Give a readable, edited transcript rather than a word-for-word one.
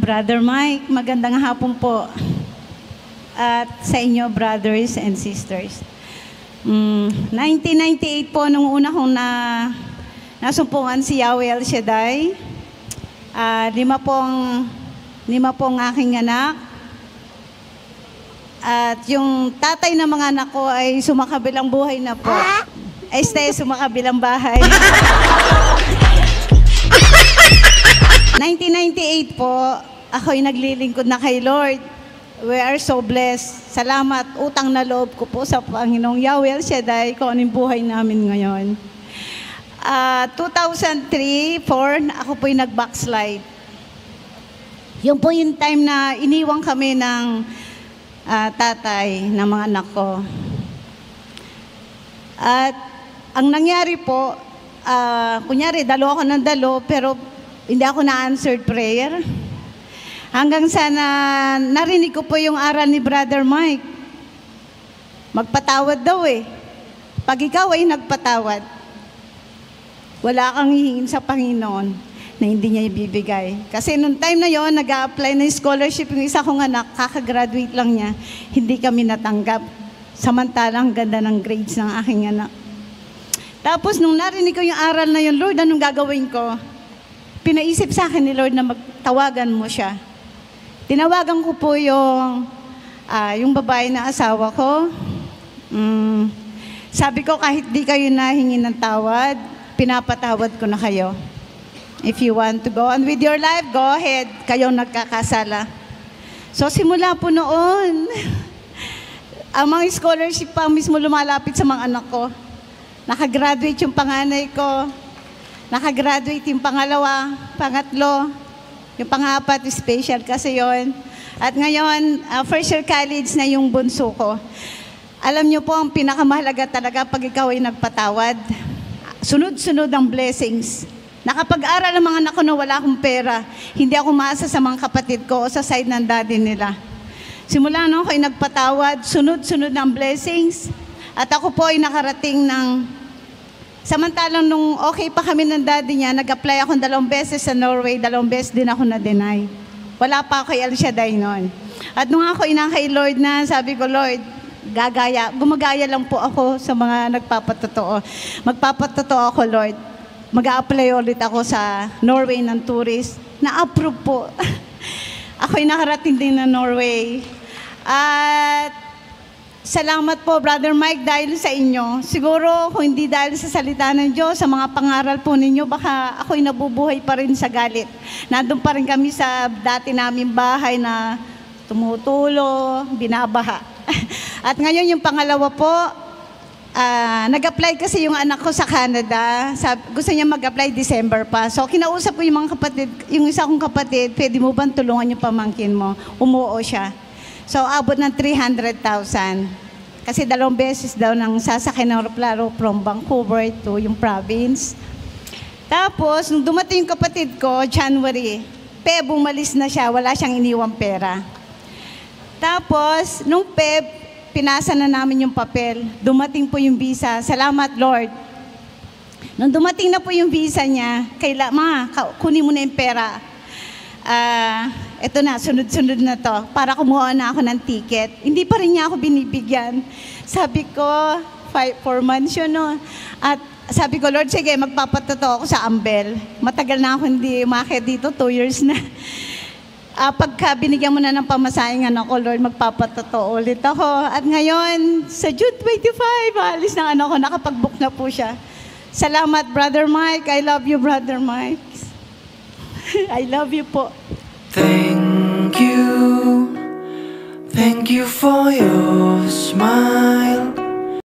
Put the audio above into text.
Brother Mike, magandang hapon po. At sa inyo, brothers and sisters. 1998 po, nung una kong nasumpungan si Yahweh El Shaddai. Lima pong aking anak. At yung tatay ng mga anak ko ay sumakabilang buhay na po. Sumakabilang bahay. 1998 po, ako'y naglilingkod na kay Lord. We are so blessed. Salamat, utang na loob ko po sa Panginoong Yahweh El Shaddai kung anong buhay namin ngayon. 2003-4, ako po'y nag-backslide. Yun po yung time na iniwang kami ng tatay ng mga anak ko. At ang nangyari po, kunyari, dalo ako ng dalo, pero hindi ako na-answered prayer. Hanggang sana narinig ko po yung aral ni Brother Mike. Magpatawad daw eh. Pag ikaw ay nagpatawad, wala kang hihingin sa Panginoon na hindi niya ibibigay. Kasi nung time na yon, nag-a-apply ng scholarship yung isa kong anak, kakagraduate lang niya, hindi kami natanggap. Samantalang ganda ng grades ng aking anak. Tapos nung narinig ko yung aral na yun, Lord, anong gagawin ko? Pinaisip sa akin ni Lord na magtawagan mo siya. Tinawagan ko po yung babae na asawa ko. Sabi ko, kahit di kayo nahingi ng tawad, pinapatawad ko na kayo. If you want to go on with your life, go ahead. Kayong nagkakasala. So simula po noon, ang mga scholarship pa mismo lumalapit sa mga anak ko. Nakagraduate yung panganay ko. Nakagraduate yung pangalawa, pangatlo, yung pangapat, special kasi yon. At ngayon, first year college na yung bunso ko. Alam niyo po, ang pinakamahalaga talaga pag ikaw ay nagpatawad, sunod-sunod ang blessings. Nakapag-aral ang mga anak ko na wala akong pera, hindi ako maasa sa mga kapatid ko o sa side ng daddy nila. Simula nung ako ay nagpatawad, sunod-sunod ang blessings. At ako po ay nakarating ng samantalang nung okay pa kami ng daddy niya, nag-apply ako 2 beses sa Norway, 2 beses din ako na-deny. Wala pa ako kay El Shaddai noon. At nung ako inakay Lord na, sabi ko, Lord, gumagaya lang po ako sa mga nagpapatotoo. Magpapatotoo ako, Lord. Mag-a-apply ulit ako sa Norway ng tourist. Na-approve po. Ako'y nakarating din na Norway. At salamat po, Brother Mike, dahil sa inyo. Siguro, kung hindi dahil sa salita ng Diyos, sa mga pangaral po ninyo, baka ako'y nabubuhay pa rin sa galit. Nandun pa rin kami sa dati naming bahay na tumutulo, binabaha. At ngayon, yung pangalawa po, nag-apply kasi yung anak ko sa Canada. Gusto niya mag-apply December pa. So, kinausap ko yung mga kapatid, yung isa kong kapatid, pwede mo bang tulungan yung pamangkin mo? Umuo siya. So, abot ng 300,000. Kasi 2 beses daw nang sasakay ng aeroplano from Vancouver to yung province. Tapos, nung dumating yung kapatid ko, January, bumalis na siya, wala siyang iniwang pera. Tapos, nung pinasa na namin yung papel, dumating po yung visa. Salamat, Lord. Nung dumating na po yung visa niya, kunin mo na yung pera. Ito na, sunod-sunod na to, para kumuha na ako ng ticket. Hindi pa rin niya ako binibigyan. Sabi ko, 4 months yun, no? At sabi ko, Lord, sige, magpapatotoo ako sa Ambel. Matagal na ako hindi umakyat dito, 2 years na. Pagka binigyan mo na ng pamasahingan ako, Lord, magpapatotoo ulit ako. At ngayon, sa June 25, alis ng ko, nakapag-book na po siya. Salamat, Brother Mike. I love you, Brother Mike. I love you po. Thank you for your smile.